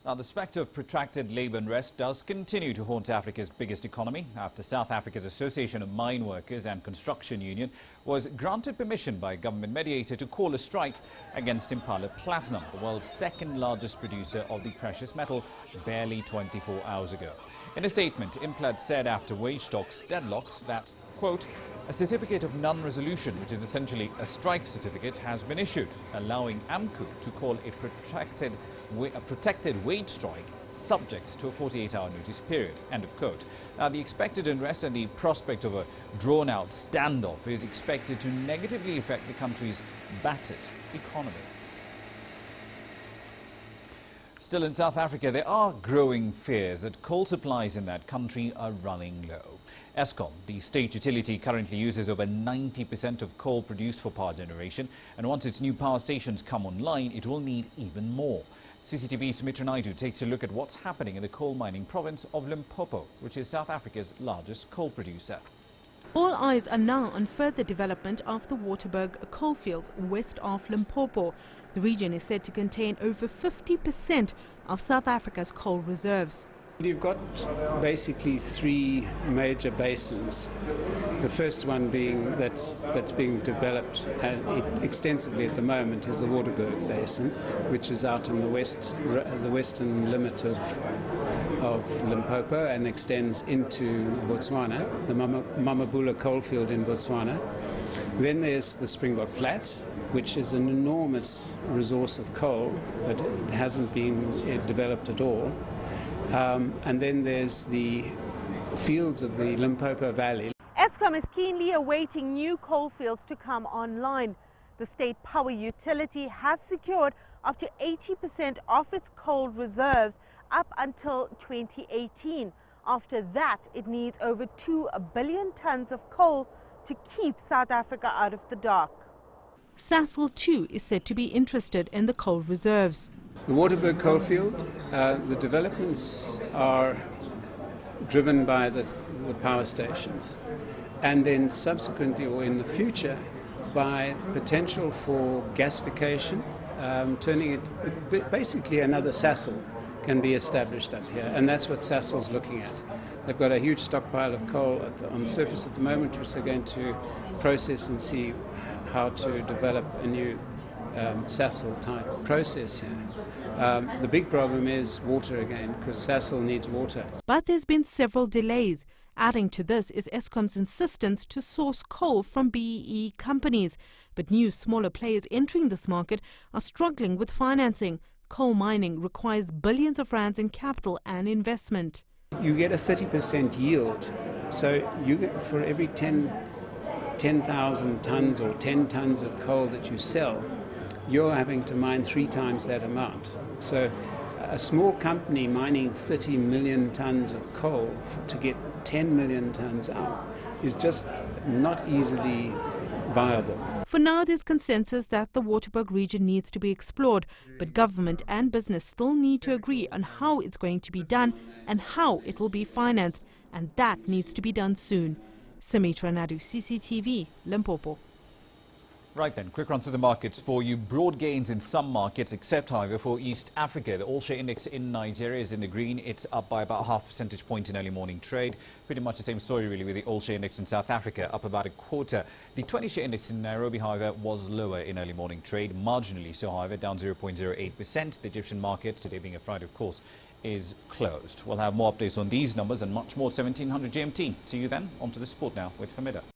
Now, the spectre of protracted labour unrest does continue to haunt Africa's biggest economy after South Africa's Association of Mine Workers and Construction Union was granted permission by a government mediator to call a strike against Impala Platinum, the world's second largest producer of the precious metal, barely 24 hours ago. In a statement, Implad said after wage talks deadlocked that, quote, a certificate of non-resolution, which is essentially a strike certificate, has been issued, allowing AMCU to call a protected wage strike subject to a 48-hour notice period. End of quote. Now, the expected unrest and the prospect of a drawn-out standoff is expected to negatively affect the country's battered economy. Still in South Africa, there are growing fears that coal supplies in that country are running low. Eskom, the state utility, currently uses over 90% of coal produced for power generation, and once its new power stations come online, it will need even more. CCTV's Sumitra Naidu takes a look at what's happening in the coal mining province of Limpopo, which is South Africa's largest coal producer. All eyes are now on further development of the Waterberg coalfields west of Limpopo. The region is said to contain over 50% of South Africa's coal reserves. You've got basically three major basins. The first one being that's being developed extensively at the moment is the Waterberg Basin, which is out in the western limit of Limpopo and extends into Botswana, the Mamabula coalfield in Botswana. Then there's the Springbok Flats, which is an enormous resource of coal, but it hasn't been developed at all. And then there's the fields of the Limpopo Valley. Eskom is keenly awaiting new coalfields to come online. The state power utility has secured up to 80% of its coal reserves up until 2018. After that, it needs over 2 billion tons of coal to keep South Africa out of the dark. Sasol too is said to be interested in the coal reserves. The Waterberg coalfield, the developments are driven by the power stations, and then subsequently or in the future by potential for gasification, turning it basically another Sasol can be established up here, and that's what Sasol's looking at. They've got a huge stockpile of coal on the surface at the moment, which they're going to process and see how to develop a new Sasol type process here. The big problem is water again, because Sasol needs water. But there's been several delays. Adding to this is Eskom's insistence to source coal from BEE companies. But new, smaller players entering this market are struggling with financing. Coal mining requires billions of rands in capital and investment. You get a 30% yield, so you get for every 10,000 tons or 10 tons of coal that you sell, you're having to mine 3 times that amount. So a small company mining 30 million tons of coal to get 10 million tons out is just not easily viable. For now, there's consensus that the Waterberg region needs to be explored, but government and business still need to agree on how it's going to be done and how it will be financed, and that needs to be done soon. Sumitra Naidu, CCTV, Limpopo. Right then, quick run through the markets for you. Broad gains in some markets, except, however, for East Africa. The all-share index in Nigeria is in the green. It's up by about half percentage point in early morning trade. Pretty much the same story, really, with the all-share index in South Africa, up about a quarter. The 20-share index in Nairobi, however, was lower in early morning trade, marginally so, however, down 0.08%. The Egyptian market, today being a Friday, of course, is closed. We'll have more updates on these numbers and much more 1700 GMT. See you then. On to the sport now with Famida.